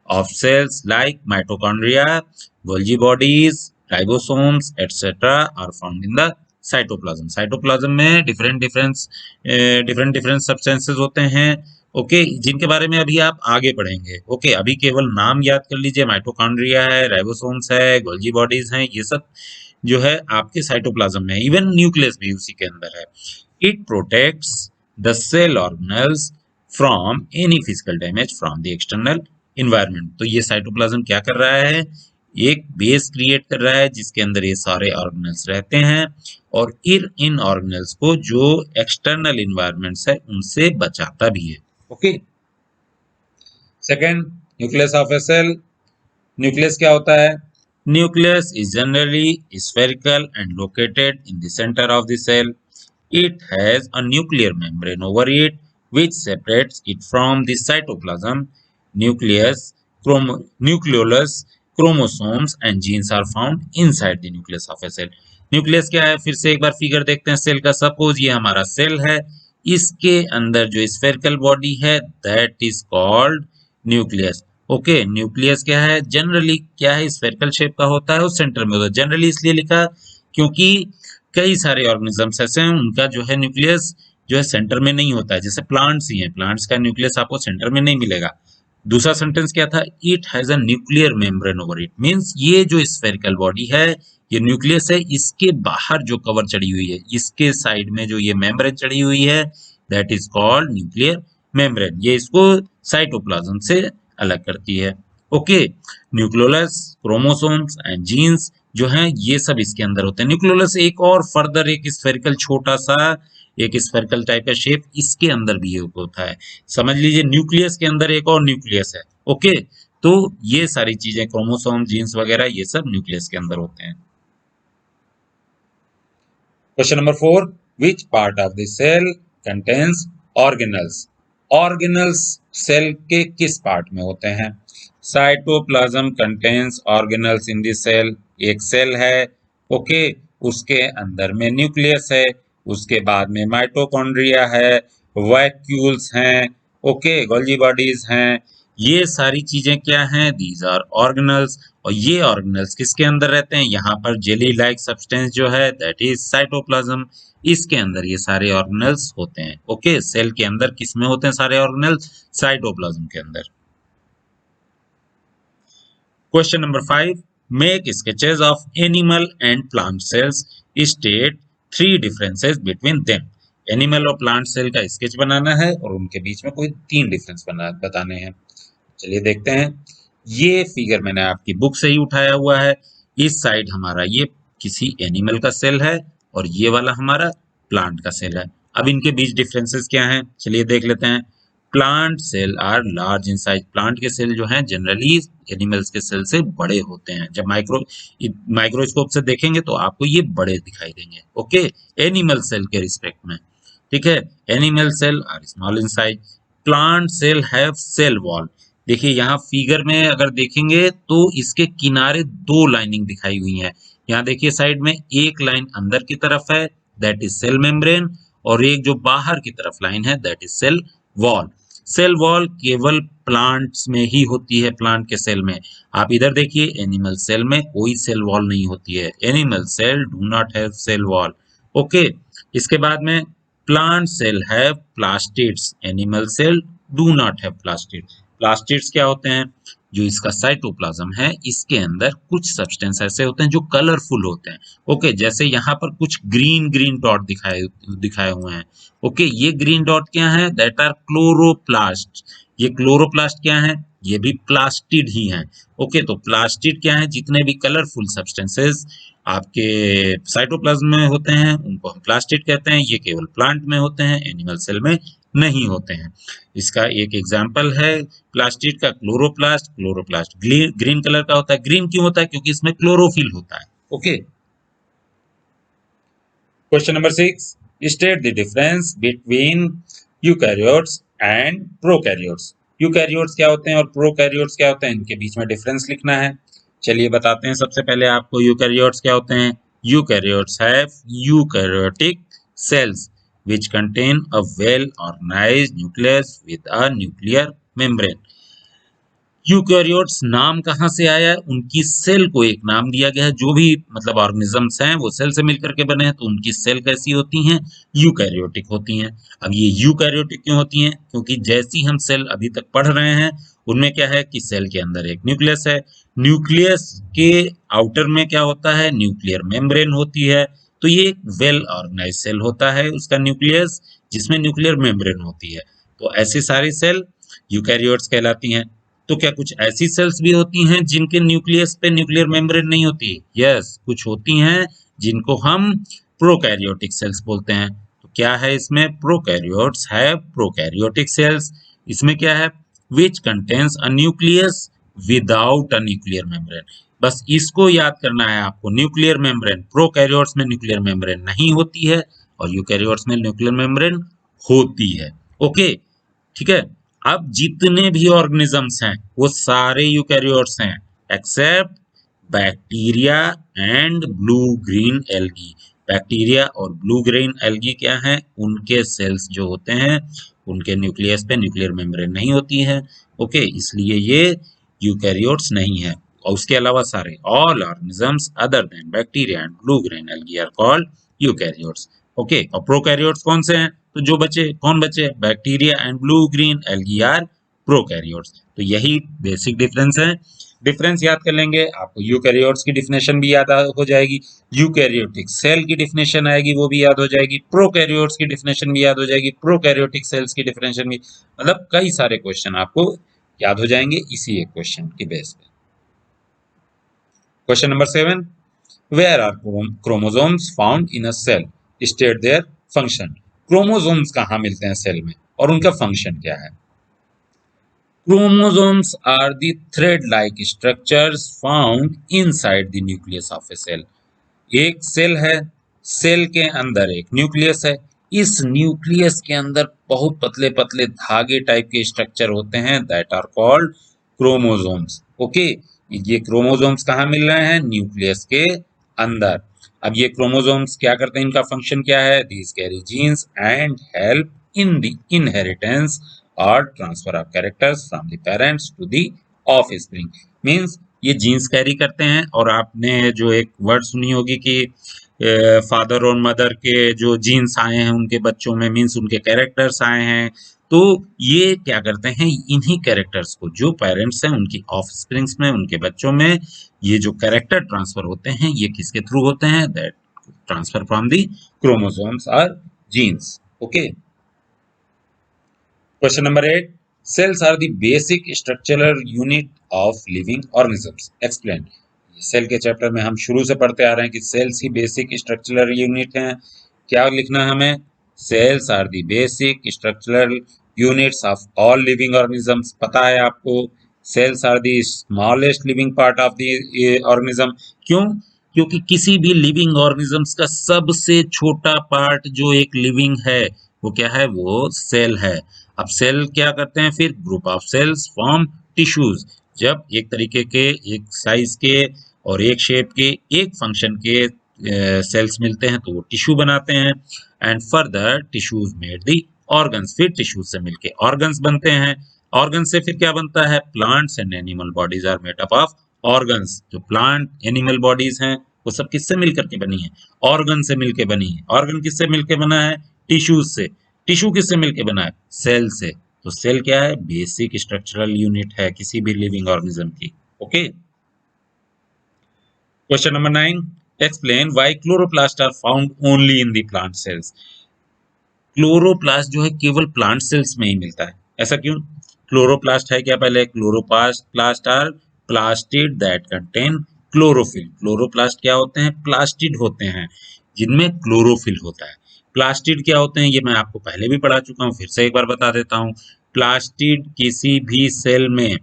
of cells like mitochondria, Golgi bodies, ribosomes etcetera are found in the cytoplasm. Cytoplasm में डिफरेंट डिफरेंट सब्सटेंसेस होते हैं। ओके, जिनके बारे में अभी आप आगे पढ़ेंगे। ओके, अभी केवल नाम याद कर लीजिए। माइटोकॉन्ड्रिया है, राइबोसोम्स है, गोल्जी बॉडीज हैं, ये सब जो है आपके साइटोप्लाज्म में। इवन न्यूक्लियस भी उसी के अंदर है। It protects the cell organelles from any physical damage from the external environment. तो ये साइटोप्लाज्म क्या कर रहा है? एक बेस क्रिएट कर रहा है जिसके अंदर ये सारे ऑर्गेनल्स रहते हैं और इन ऑर्गेनल्स को जो एक्सटर्नल इन्वायरमेंट्स है उनसे बचाता भी है। Okay, second, nucleus of a cell. Nucleus क्या होता है? Nucleus is generally spherical and located in the center of the cell. It has a nuclear membrane over it which separates it from the cytoplasm. Nucleolus, chromosomes and genes are found inside the nucleus of a cell. Nucleus क्या है? फिर से एक बार figure देखते हैं cell का। Suppose ये हमारा सेल है, इसके अंदर जो स्फेरिकल बॉडी है that is called nucleus. Okay, nucleus क्या है? जनरली क्या है? स्फेरिकल शेप का होता है और सेंटर में होता है। जनरली इसलिए लिखा क्योंकि कई सारे ऑर्गेनिजम्स ऐसे हैं उनका जो है न्यूक्लियस जो है सेंटर में नहीं होता है। जैसे प्लांट्स ही हैं, प्लांट्स का न्यूक्लियस आपको सेंटर में नहीं मिलेगा। दूसरा सेंटेंस क्या था? It has a nuclear membrane over it, means ये जो स्फेरिकल बॉडी है, ये न्यूक्लियस है, इसके बाहर जो कवर चढ़ी हुई है, इसके साइड में जो ये मेम्ब्रेन चढ़ी हुई है that is called nuclear membrane. ये इसको साइटोप्लाज्म से अलग करती है। Okay, nucleolus, chromosomes and genes जो हैं ये सब इसके अंदर होते हैं। न्यूक्लियोलस एक और फर्दर एक स्फेरिकल छोटा सा एक स्फेरिकल टाइप का शेप इसके अंदर भी होता है। समझ लीजिए न्यूक्लियस के अंदर एक और न्यूक्लियस है। ओके, तो ये सारी चीजें क्रोमोसोम, जीन्स वगैरह ये सब न्यूक्लियस के अंदर होते हैं। Question number 4, which part of the cell contains organelles? Organelles cell के किस पार्ट में होते हैं? Cytoplasm contains organelles in the cell. एक सेल है, ओके, उसके अंदर में न्यूक्लियस है, उसके बाद में माइटोकॉन्ड्रिया है, वैक्यूल्स हैं, ओके, गोल्गी बॉडीज हैं। ये सारी चीजें क्या हैं? These are organelles. और ये ऑर्गेनल्स किसके अंदर रहते हैं? यहाँ पर जेली लाइक सब्सटेंस जो है दैट इज साइटोप्लाज्म, इसके अंदर ये सारे ऑर्गेनल्स होते हैं। ओके, सेल के अंदर किस में होते हैं सारे ऑर्गेनल्स? साइटोप्लाज्म के अंदर। Question number 5, make sketches of animal and plant cells, state 3 differences between them. Animal और प्लांट सेल का स्केच बनाना है और उनके बीच में कोई 3 डिफरेंस बताने हैं। चलिए देखते हैं। ये फिगर मैंने आपकी बुक से ही उठाया हुआ है। इस साइड हमारा ये किसी एनिमल का सेल है और ये वाला हमारा प्लांट का सेल है। अब इनके बीच डिफरेंसेस क्या हैं? चलिए देख लेते हैं। Plant cell are large in size. Plant के सेल जो हैं जनरली एनिमल्स के सेल से बड़े होते हैं। जब माइक्रोस्कोप से देखेंगे तो आपको ये बड़े दिखाई देंगे। ओके, एनिमल सेल के रिस्पेक्ट में, ठीक है। Animal cell are small in size. Plant cell have cell wall. देखिए यहाँ फिगर में अगर देखेंगे तो इसके किनारे 2 लाइनिंग दिखाई हुई है। यहाँ देखिए साइड में एक लाइन अंदर की तरफ है दैट इज सेल मेम्ब्रेन, और एक जो बाहर की तरफ लाइन है that is cell wall. Cell wall केवल प्लांट्स में ही होती है, प्लांट के सेल में। आप इधर देखिए एनिमल सेल में कोई सेल वॉल नहीं होती है। Animal cell do not have cell wall. Okay, इसके बाद में plant cell have plastids, animal cell do not have plastids. Plastids क्या होते हैं? जो इसका साइटोप्लाज्म है इसके अंदर कुछ सब्सटेंस ऐसे होते हैं जो कलरफुल होते हैं। ओके, जैसे यहाँ पर कुछ ग्रीन ग्रीन डॉट दिखाए हुए हैं। ओके, ये ग्रीन डॉट क्या है? That are chloroplast. ये क्लोरोप्लास्ट क्या है? ये भी प्लास्टिड ही है। ओके, तो प्लास्टिड क्या है? जितने भी कलरफुल सब्सटेंसेस आपके साइटोप्लाज्म में होते हैं उनको हम प्लास्टिड कहते हैं। ये केवल प्लांट में होते हैं, एनिमल सेल में नहीं होते हैं। इसका एक एग्जाम्पल है प्लास्टिड का क्लोरोप्लास्ट। क्लोरोप्लास्ट ग्रीन कलर का होता है। ग्रीन क्यों होता है? क्योंकि इसमें क्लोरोफिल होता है। Okay, question number 6, state the difference between eukaryotes and prokaryotes. Eukaryotes क्या होते हैं और प्रोकैरियोट्स क्या होते हैं, इनके बीच में डिफरेंस लिखना है। चलिए बताते हैं। सबसे पहले आपको यूकैरियोट्स क्या होते हैं। Eukaryotes have eukaryotic cells which contain a well organized nucleus with a nuclear membrane। Eukaryotes नाम कहाँ से आया है? उनकी सेल को एक नाम दिया गया है। जो भी मतलब ऑर्गेनिजम्स हैं वो सेल से मिलकर के बने हैं, तो उनकी सेल कैसी होती हैं? यूकैरियोटिक होती हैं। अब ये यूकैरियोटिक क्यों होती हैं? क्योंकि जैसी हम सेल अभी तक पढ़ रहे हैं उनमें क्या है कि सेल के अंदर एक न्यूक्लियस है। न्यूक्लियस के आउटर में क्या होता है? न्यूक्लियर मेम्ब्रेन होती है। तो ये एक वेल ऑर्गेनाइज सेल होता है उसका न्यूक्लियस, जिसमें न्यूक्लियर मेम्ब्रेन होती है। तो ऐसी सारी सेल यूकैरियोट्स कहलाती हैं। तो क्या कुछ ऐसी सेल्स भी होती हैं जिनके न्यूक्लियस पे न्यूक्लियर मेम्ब्रेन नहीं होती? यस, कुछ होती हैं जिनको हम प्रोकैरियोटिक सेल्स बोलते हैं। तो क्या है इसमें? Prokaryotes have prokaryotic cells. इसमें क्या है? Which contains a nucleus without a nuclear membrane. बस इसको याद करना है आपको, न्यूक्लियर मेम्ब्रेन। प्रोकैरियोट्स में न्यूक्लियर मेम्ब्रेन नहीं होती है और यूकैरियोट्स में न्यूक्लियर मेम्ब्रेन होती है। ओके, ठीक है। अब जितने भी ऑर्गेनिजम्स हैं वो सारे यूकैरियोट्स हैं except bacteria and blue green algae. Bacteria और ब्लू ग्रीन एल्गी क्या हैं? उनके सेल्स जो होते हैं उनके न्यूक्लियस पे न्यूक्लियर मेम्ब्रेन नहीं होती है। ओके, इसलिए ये यूकैरियोट्स नहीं है। और उसके अलावा सारे all organisms other than bacteria and blue green algae are called eukaryotes. Okay, और प्रोकैरियोट्स कौन से हैं? तो जो बचे, कौन बचे? Bacteria and blue green algae are prokaryotes. तो यही बेसिक डिफरेंस है। डिफरेंस याद कर लेंगे, आपको यूकैरियोट्स की डिफिनेशन भी याद हो जाएगी, यूकैरियोटिक सेल की डिफिनेशन आएगी वो भी याद हो जाएगी, प्रोकैरियोट्स की डिफिनेशन भी याद हो जाएगी, प्रोकैरियोटिक सेल्स की डिफिनेशन भी, मतलब कई सारे क्वेश्चन आपको याद हो जाएंगे इसी एक क्वेश्चन की बेस पे। Question number 7, where are chromosomes found in a cell, state their function. Chromosomes कहाँ मिलते हैं सेल में और उनका फंक्शन क्या है? Chromosomes are the thread-like structures found inside the nucleus of a cell. एक सेल है, सेल के अंदर एक न्यूक्लियस है, इस न्यूक्लियस के अंदर बहुत पतले पतले धागे टाइप के स्ट्रक्चर होते हैं, that are called chromosomes. Okay, ये क्रोमोसोम्स कहाँ मिल रहे हैं? न्यूक्लियस के अंदर. अब ये क्रोमोसोम्स क्या करते हैं, इनका फंक्शन क्या है? These carry genes and help in the inheritance और transfer of characters from the parents to the offspring. Means ये जीन्स कैरी करते हैं. और आपने जो एक वर्ड सुनी होगी कि फादर और मदर के जो जीन्स आए हैं उनके बच्चों में, मीन्स उनके कैरेक्टर्स आए हैं. तो ये क्या करते हैं, इन्हीं कैरेक्टर्स को जो पेरेंट्स हैं उनकी ऑफस्प्रिंग्स में, उनके बच्चों में ये जो कैरेक्टर ट्रांसफर होते हैं ये किसके थ्रू होते हैं? That transfer from the chromosomes और genes. Okay. Question number 8. Cells are the basic structural unit of living organisms. Explain. Cell के चैप्टर में हम शुरू से पढ़ते आ रहे हैं कि सेल्स ही बेसिक स्ट्रक्चरल यूनिट हैं. क्या लिखना है हमें? Cells are the basic structural units of all living organisms. पता है आपको, cells are the smallest living part of the organism. क्यों? क्योंकि किसी भी लिविंग ऑर्गेनिजम्स का सबसे छोटा पार्ट जो एक लिविंग है वो क्या है? वो सेल है. अब सेल क्या करते हैं फिर? Group of cells form tissues. जब एक तरीके के, एक साइज के और एक शेप के, एक फंक्शन के सेल्स मिलते हैं तो वो टिश्यू बनाते हैं. And further tissues made the organs. फिर टिश्यूज से मिलके ऑर्गन्स बनते हैं. ऑर्गन से फिर क्या बनता है? Plants and animal bodies are made up of organs. जो प्लांट एनिमल बॉडीज हैं वो सब किससे मिलकर के बनी है? ऑर्गन से मिलके बनी है. ऑर्गन किससे मिलके बना है? टिश्यूज से. टिश्यू किससे मिलके बना है? सेल से. तो सेल क्या है? बेसिक स्ट्रक्चरल यूनिट है किसी भी लिविंग ऑर्गेनिज्म की. Okay. Question number 9. Explain why chloroplast are found only in the plant cells. Chloroplast जो है केवल प्लांट सेल्स में ही मिलता है. ऐसा क्यों? क्लोरोप्लास्ट है क्या? पहले chloroplast are plastid that contain chlorophyll. Chloroplast क्या होते हैं? प्लास्टिड होते हैं जिनमें क्लोरोफिल होता है. प्लास्टिड क्या होते हैं ये मैं आपको पहले भी पढ़ा चुका हूँ, फिर से एक बार बता देता हूँ. प्लास्टिड किसी भी सेल में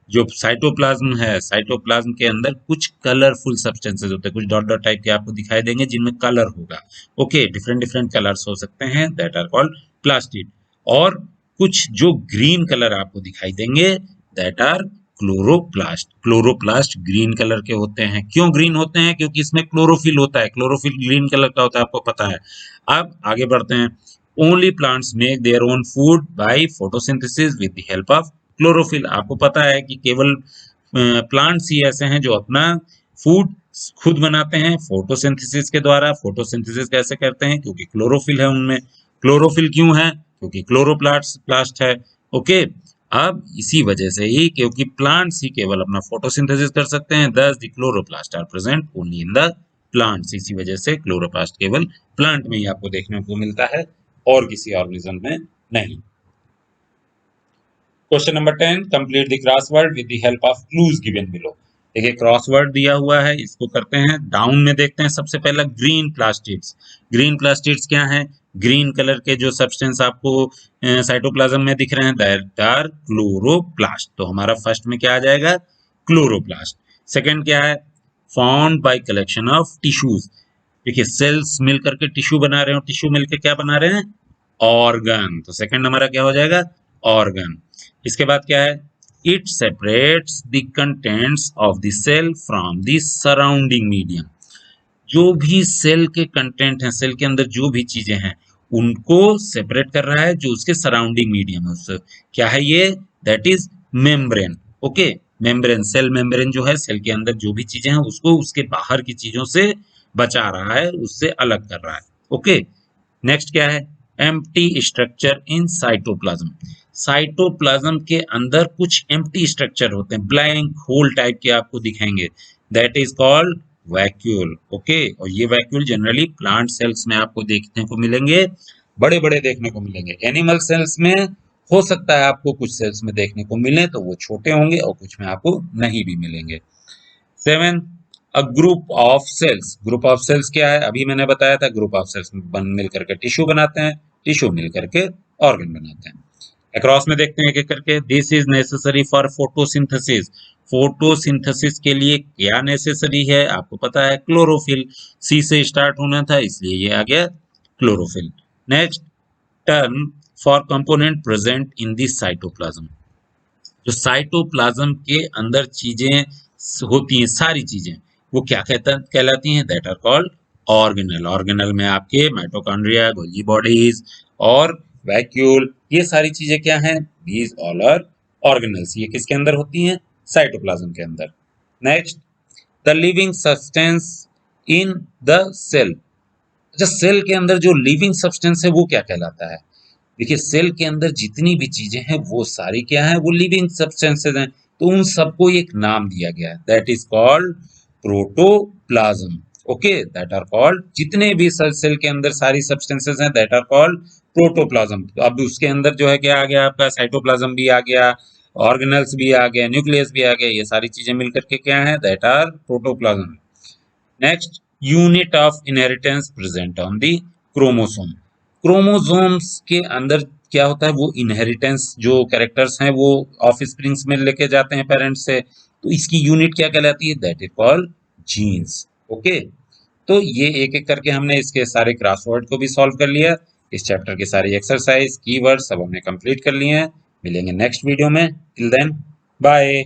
जो साइटोप्लाज्म है, साइटोप्लाज्म के अंदर कुछ कलरफुल सब्सटेंसेस होते हैं, कुछ डॉट डॉट टाइप के आपको दिखाई देंगे जिनमें कलर होगा. ओके, डिफरेंट डिफरेंट कलर्स हो सकते हैं, दैट आर कॉल्ड प्लास्टिड. और कुछ जो ग्रीन कलर आपको दिखाई देंगे that are chloroplast. Chloroplast green colour के होते हैं. क्यों ग्रीन होते हैं? क्योंकि इसमें क्लोरोफिल होता है. क्लोरोफिल ग्रीन कलर का होता है, आपको पता है. अब आगे बढ़ते हैं. Only plants make their own food by photosynthesis with the help of chlorophyll. आपको पता है कि केवल प्लांट्स ही ऐसे हैं जो अपना फूड खुद बनाते हैं फोटोसिंथेसिस के द्वारा. फोटोसिंथेसिस कैसे करते हैं? क्योंकि क्लोरोफिल है उनमें. क्लोरोफिल क्यों है? क्योंकि क्लोरोप्लास्ट है. ओके. अब इसी वजह से ही, क्योंकि प्लांट्स ही केवल अपना फोटोसिंथेसिस कर सकते हैं, thus the chloroplast are present only in the plants. इसी वजह से क्लोरोप्लास्ट केवल प्लांट में ही आपको देखने को मिलता है और किसी ऑर्गेनिज्म में नहीं. Question number 10. Complete the crossword with the help of clues given below. देखिए क्रॉसवर्ड दिया हुआ है, इसको करते हैं. डाउन में देखते हैं. सबसे पहला ग्रीन प्लास्टिड्स. ग्रीन प्लास्टिड्स क्या है? ग्रीन कलर के जो सब्सटेंस आपको साइटोप्लाज्म में दिख रहे हैं दैट आर क्लोरोप्लास्ट. तो हमारा फर्स्ट में क्या आ जाएगा? क्लोरोप्लास्ट. सेकंड क्या है? Formed by collection of tissues. देखिए सेल्स मिलकर के टिश्यू बना रहे हो, टिश्यू मिलकर क्या बना रहे हैं? ऑर्गन. तो सेकंड हमारा क्या हो जाएगा? ऑर्गन. इसके बाद क्या है? It separates the contents of the cell from the surrounding medium. जो भी सेल के कंटेंट हैं, सेल के अंदर जो भी चीजें हैं उनको सेपरेट कर रहा है जो उसके सराउंडिंग मीडियम है उससे. क्या है ये? That is membrane. Okay. Membrane, cell membrane जो है सेल के अंदर जो भी चीजें हैं उसको उसके बाहर की चीजों से बचा रहा है, उससे अलग कर रहा है. ओके. नेक्स्ट क्या है? Empty structure in cytoplasm. Cytoplasm के अंदर कुछ एम्प्टी स्ट्रक्चर होते हैं, ब्लैंक होल टाइप के आपको दिखाएंगे, that is called vacuole. Okay. और ये वैक्यूल जनरली प्लांट सेल्स में आपको देखने को मिलेंगे, बड़े बड़े देखने को मिलेंगे. एनिमल सेल्स में हो सकता है आपको कुछ सेल्स में देखने को मिले तो वो छोटे होंगे और कुछ में आपको नहीं भी मिलेंगे. 7. A group of cells. Group of cells क्या है? अभी मैंने बताया था ग्रुप ऑफ सेल्स मिलकर के टिश्यू बनाते हैं, टिश्यू मिलकर के ऑर्गन बनाते हैं. अक्रॉस में देखते हैं एक एक करके। This is necessary for photosynthesis. Photosynthesis के लिए क्या नेसेसरी है? आपको पता है, क्लोरोफिल। सी से स्टार्ट होना था, इसलिए ये आ गया chlorophyll. Next, term for component present in the cytoplasm. जो साइटोप्लाज्म के अंदर चीजें होती हैं, सारी चीजें, वो क्या कहलाती हैं? That are called organelle. Organelle में आपके माइटोकॉन्ड्रिया, गोल्गी बॉडीज और वैक्यूल, ये सारी चीजें क्या हैं? These all are organelles. ये किसके अंदर होती हैं? साइटोप्लाज्म के अंदर। Next, the living substance in the cell. अच्छा, सेल के अंदर जो लिविंग सब्सटेंस है वो क्या कहलाता है? देखिए, सेल के अंदर जितनी भी चीजें हैं वो सारी क्या है? वो लिविंग सब्सटेंसेस हैं। तो उन सबको एक नाम दिया गया है, that is called protoplasm. Okay, that are called, जितने भी सेल के अंदर सारी सब्सटेंसेस हैं दैट आर कॉल्ड प्रोटोप्लाज्म। तो अब उसके अंदर जो है क्या आ गया आपका? साइटोप्लाज्म भी आ गया, ऑर्गेनल्स भी आ गया, न्यूक्लियस भी आ गया, ये सारी चीजें मिलकर के क्या है? That are protoplasm. Next, unit of inheritance present on the chromosome. Chromosomes के अंदर क्या होता है? वो इनहेरिटेंस जो कैरेक्टर्स हैं वो ऑफ स्प्रिंग्स में लेके जाते हैं पेरेंट्स से, तो इसकी यूनिट क्या कहलाती है? That is called jeans. Okay, तो ये एक एक करके हमने इसके सारे क्रॉसवर्ड को भी सॉल्व कर लिया। इस चैप्टर के सारे एक्सरसाइज, कीवर्ड सब हमने कंप्लीट कर लिए हैं। मिलेंगे नेक्स्ट वीडियो में। Till then, bye.